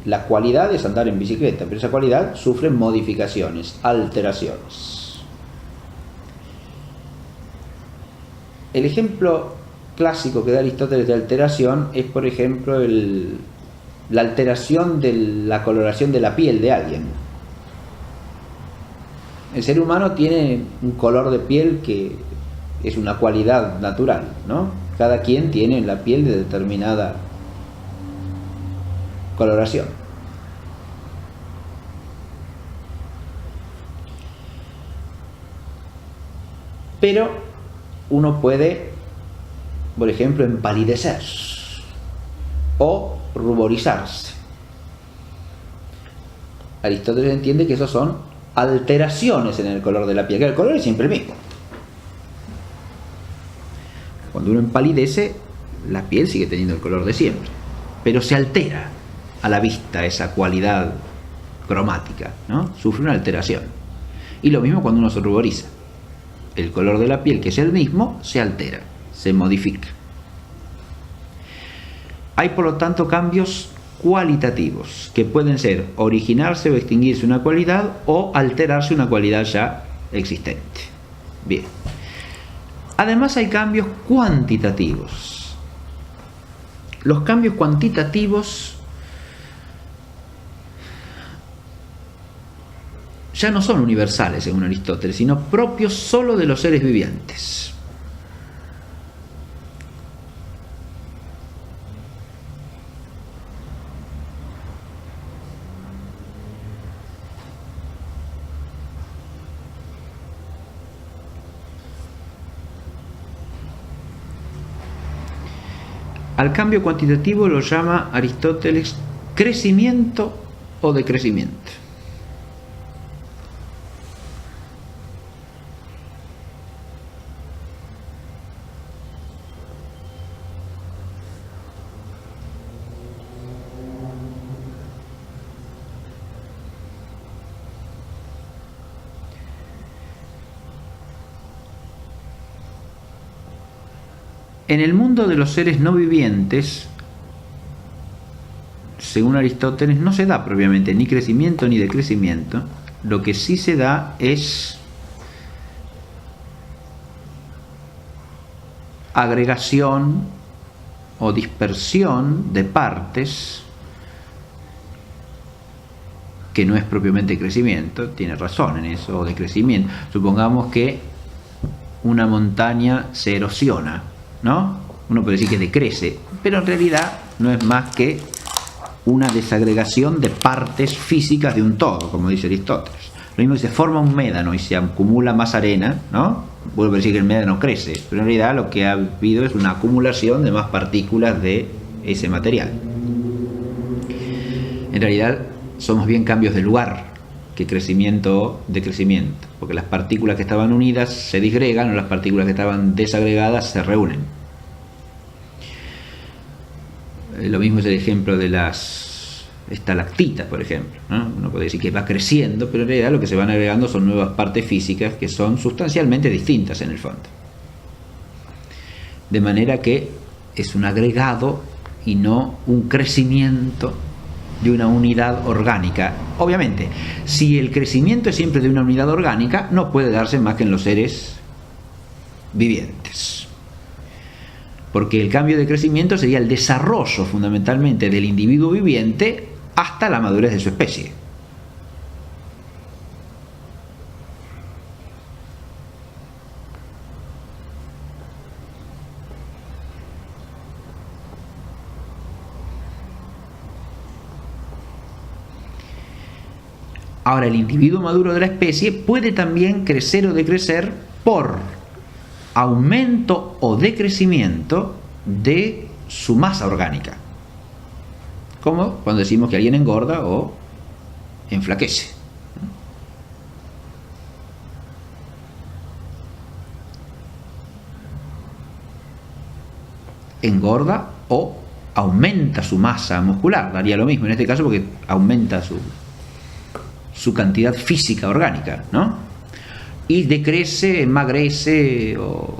La cualidad es andar en bicicleta, pero esa cualidad sufre modificaciones, alteraciones. El ejemplo clásico que da Aristóteles de alteración es, por ejemplo, la alteración de la coloración de la piel de alguien. El ser humano tiene un color de piel que es una cualidad natural, ¿no? Cada quien tiene la piel de determinada coloración. Pero uno puede, por ejemplo, empalidecer o ruborizarse. Aristóteles entiende que esos son alteraciones en el color de la piel, que el color es siempre el mismo. Cuando uno empalidece, la piel sigue teniendo el color de siempre, pero se altera. a la vista esa cualidad cromática, ¿no? Sufre una alteración. Y lo mismo cuando uno se ruboriza. El color de la piel, que es el mismo, se altera, se modifica. Hay por lo tanto cambios cualitativos, que pueden ser originarse o extinguirse una cualidad o alterarse una cualidad ya existente. Bien. Además hay cambios cuantitativos. Los cambios cuantitativos ya no son universales, según Aristóteles, sino propios solo de los seres vivientes. Al cambio cuantitativo lo llama Aristóteles crecimiento o decrecimiento. En el mundo de los seres no vivientes, según Aristóteles, no se da propiamente ni crecimiento ni decrecimiento. Lo que sí se da es agregación o dispersión de partes, que no es propiamente crecimiento, tiene razón en eso, o decrecimiento. Supongamos que una montaña se erosiona, ¿no? Uno puede decir que decrece, pero en realidad no es más que una desagregación de partes físicas de un todo, como dice Aristóteles. Lo mismo que se forma un médano y se acumula más arena, ¿no? Vuelvo a decir que el médano crece, pero en realidad lo que ha habido es una acumulación de más partículas de ese material. En realidad somos bien cambios de lugar que crecimiento o decrecimiento, porque las partículas que estaban unidas se disgregan o las partículas que estaban desagregadas se reúnen. Lo mismo es el ejemplo de las estalactitas, por ejemplo, ¿no? Uno puede decir que va creciendo, pero en realidad lo que se van agregando son nuevas partes físicas que son sustancialmente distintas en el fondo. De manera que es un agregado y no un crecimiento de una unidad orgánica. Obviamente, si el crecimiento es siempre de una unidad orgánica, no puede darse más que en los seres vivientes. Porque el cambio de crecimiento sería el desarrollo fundamentalmente del individuo viviente hasta la madurez de su especie. Ahora, el individuo maduro de la especie puede también crecer o decrecer por aumento o decrecimiento de su masa orgánica, como cuando decimos que alguien engorda o enflaquece. Engorda o aumenta su masa muscular, daría lo mismo en este caso porque aumenta su cantidad física orgánica, ¿no? Y decrece, emagrece o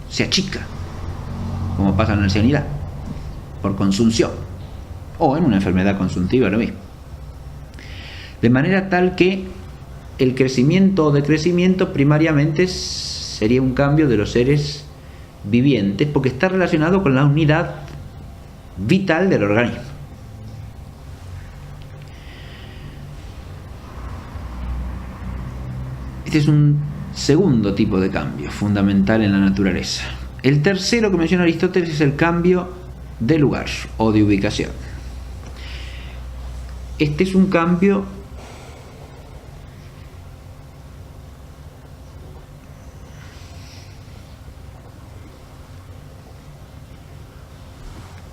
se achica, como pasa en la ancianidad, por consunción, o en una enfermedad consuntiva, lo mismo. De manera tal que el crecimiento o decrecimiento primariamente sería un cambio de los seres vivientes, porque está relacionado con la unidad vital del organismo. Este es un segundo tipo de cambio fundamental en la naturaleza. El tercero que menciona Aristóteles es el cambio de lugar o de ubicación. Este es un cambio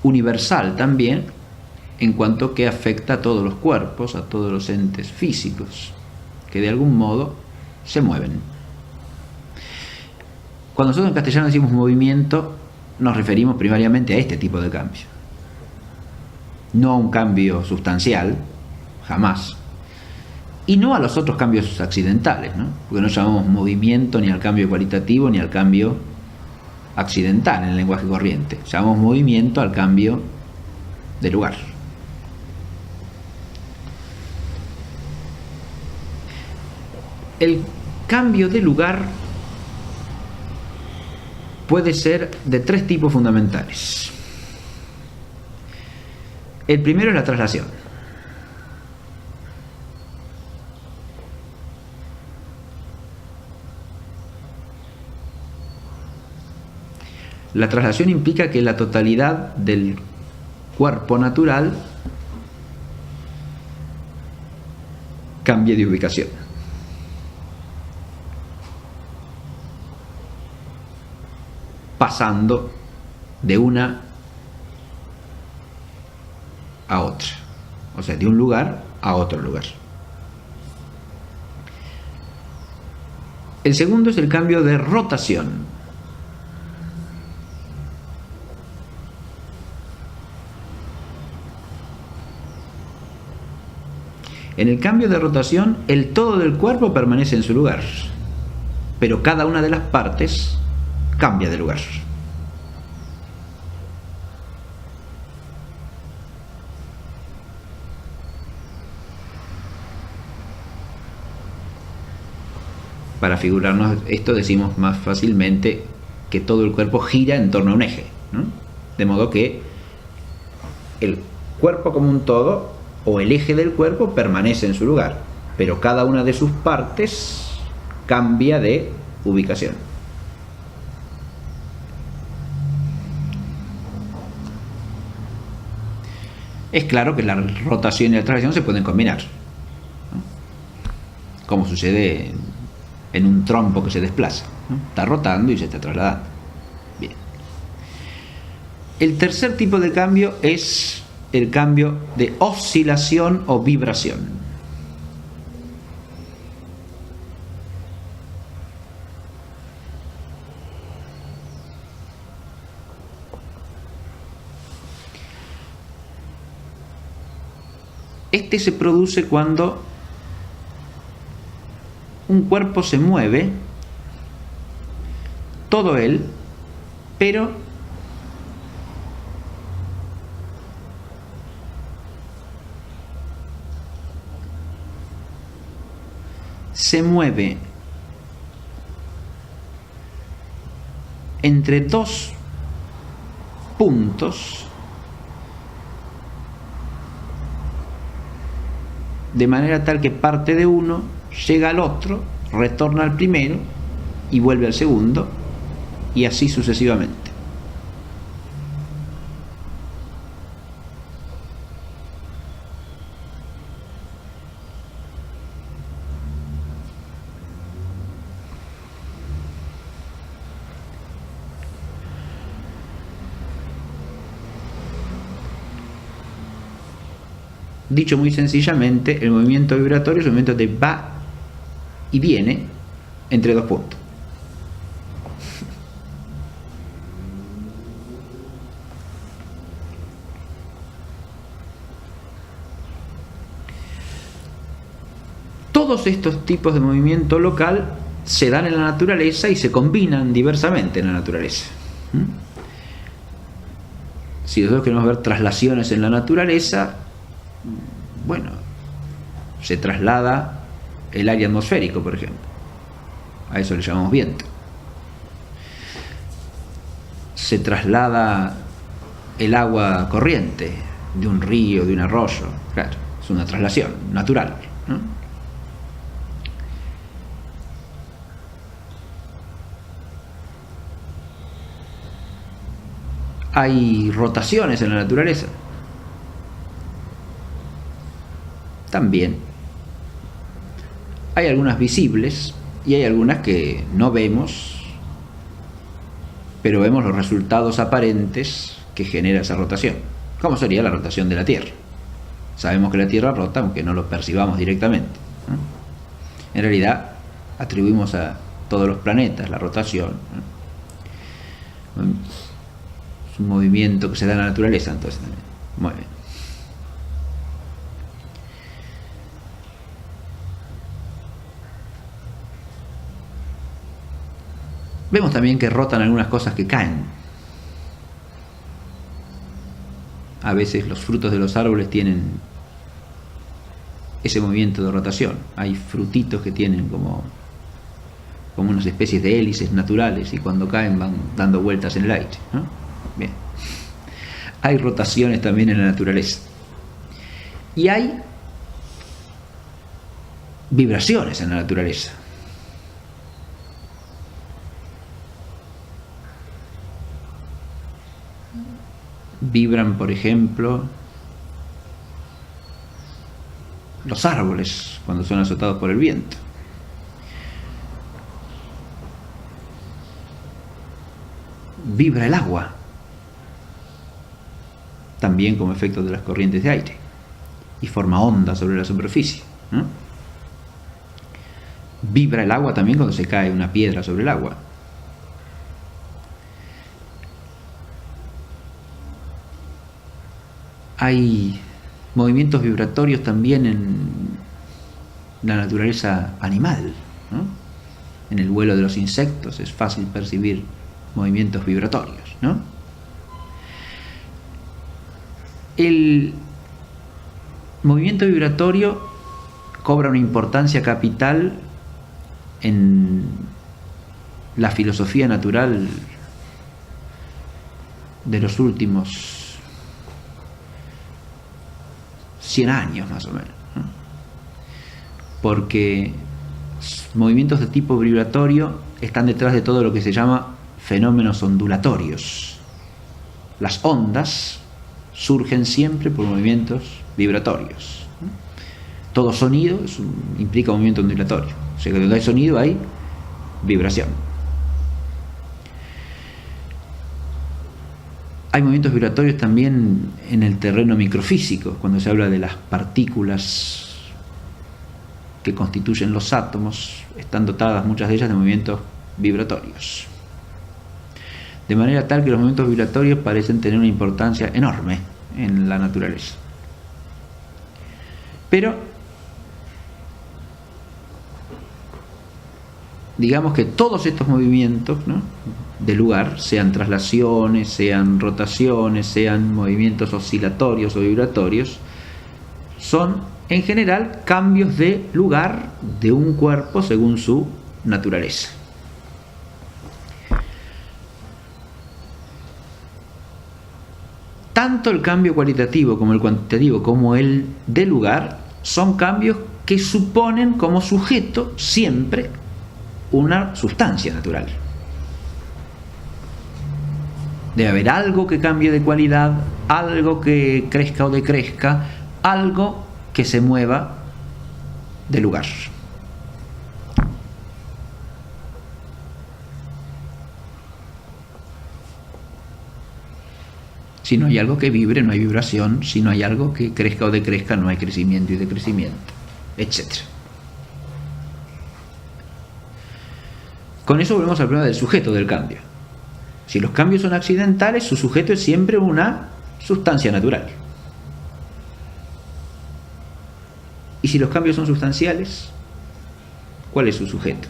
universal también, en cuanto que afecta a todos los cuerpos, a todos los entes físicos, que de algún modo se mueven. Cuando nosotros en castellano decimos movimiento, nos referimos primariamente a este tipo de cambio. no a un cambio sustancial, jamás, y no a los otros cambios accidentales, ¿no? Porque no llamamos movimiento ni al cambio cualitativo ni al cambio accidental en el lenguaje corriente, llamamos movimiento al cambio de lugar. El cambio de lugar puede ser de tres tipos fundamentales. El primero es la traslación. La traslación implica que la totalidad del cuerpo natural cambie de ubicación. Pasando de una a otra, o sea, de un lugar a otro lugar. El segundo es el cambio de rotación. En el cambio de rotación, el todo del cuerpo permanece en su lugar, pero cada una de las partes cambia de lugar. Para figurarnos esto, decimos más fácilmente que todo el cuerpo gira en torno a un eje, ¿no? De modo que el cuerpo como un todo, o el eje del cuerpo, permanece en su lugar, pero cada una de sus partes cambia de ubicación. Es claro que la rotación y la traslación se pueden combinar, ¿no? Como sucede en un trompo que se desplaza, ¿no? Está rotando y se está trasladando. Bien. El tercer tipo de cambio es el cambio de oscilación o vibración. Este se produce cuando un cuerpo se mueve, todo él, pero se mueve entre dos puntos de manera tal que parte de uno, llega al otro, retorna al primero y vuelve al segundo, y así sucesivamente. Dicho muy sencillamente, el movimiento vibratorio es un movimiento de va y viene entre dos puntos. Todos estos tipos de movimiento local se dan en la naturaleza y se combinan diversamente en la naturaleza. Si nosotros queremos ver traslaciones en la naturaleza, bueno, se traslada el aire atmosférico, por ejemplo. A eso le llamamos viento. Se traslada el agua corriente de un río, de un arroyo. Claro, es una traslación natural, ¿no? Hay rotaciones en la naturaleza. También hay algunas visibles y hay algunas que no vemos, pero vemos los resultados aparentes que genera esa rotación. ¿Cómo sería la rotación de la Tierra? Sabemos que la Tierra rota, aunque no lo percibamos directamente, ¿no? En realidad atribuimos a todos los planetas la rotación, ¿no? Es un movimiento que se da en la naturaleza, entonces también. Muy bien. Vemos también que rotan algunas cosas que caen. A veces los frutos de los árboles tienen ese movimiento de rotación. Hay frutitos que tienen como unas especies de hélices naturales y cuando caen van dando vueltas en el aire, ¿no? Bien. Hay rotaciones también en la naturaleza. Y hay vibraciones en la naturaleza. Vibran, por ejemplo, los árboles cuando son azotados por el viento. Vibra el agua, también como efecto de las corrientes de aire, y forma ondas sobre la superficie, ¿no? Vibra el agua también cuando se cae una piedra sobre el agua. Hay movimientos vibratorios también en la naturaleza animal, ¿no? En el vuelo de los insectos es fácil percibir movimientos vibratorios, ¿no? El movimiento vibratorio cobra una importancia capital en la filosofía natural de los últimos 100 años más o menos, ¿no? Porque movimientos de tipo vibratorio están detrás de todo lo que se llama fenómenos ondulatorios. Las ondas surgen siempre por movimientos vibratorios. Todo sonido implica un movimiento ondulatorio. O sea que donde hay sonido hay vibración. Hay movimientos vibratorios también en el terreno microfísico, cuando se habla de las partículas que constituyen los átomos, están dotadas muchas de ellas de movimientos vibratorios. De manera tal que los movimientos vibratorios parecen tener una importancia enorme en la naturaleza. Pero digamos que todos estos movimientos, ¿no?, de lugar, sean traslaciones, sean rotaciones, sean movimientos oscilatorios o vibratorios, son en general cambios de lugar de un cuerpo según su naturaleza. Tanto el cambio cualitativo como el cuantitativo, como el de lugar, son cambios que suponen como sujeto siempre una sustancia natural. Debe haber algo que cambie de cualidad, algo que crezca o decrezca, algo que se mueva de lugar. Si no hay algo que vibre, no hay vibración. Si no hay algo que crezca o decrezca, no hay crecimiento y decrecimiento, etc. Con eso volvemos al problema del sujeto del cambio. Si los cambios son accidentales, su sujeto es siempre una sustancia natural. Y si los cambios son sustanciales, ¿cuál es su sujeto?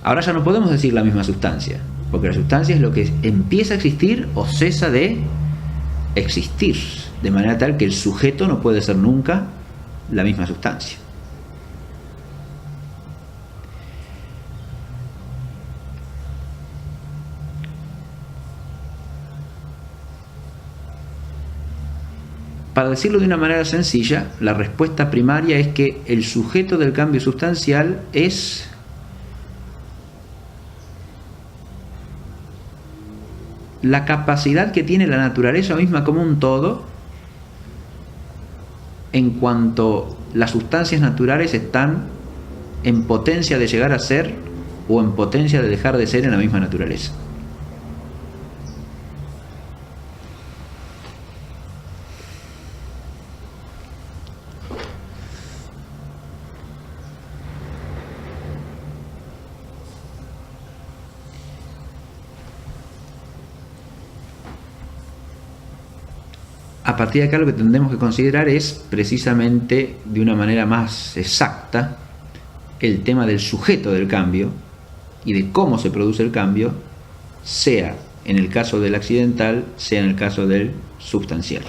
Ahora ya no podemos decir la misma sustancia, porque la sustancia es lo que empieza a existir o cesa de existir, de manera tal que el sujeto no puede ser nunca la misma sustancia. Para decirlo de una manera sencilla, la respuesta primaria es que el sujeto del cambio sustancial es la capacidad que tiene la naturaleza misma como un todo en cuanto las sustancias naturales están en potencia de llegar a ser o en potencia de dejar de ser en la misma naturaleza. A partir de acá lo que tendremos que considerar es precisamente de una manera más exacta el tema del sujeto del cambio y de cómo se produce el cambio, sea en el caso del accidental, sea en el caso del substancial.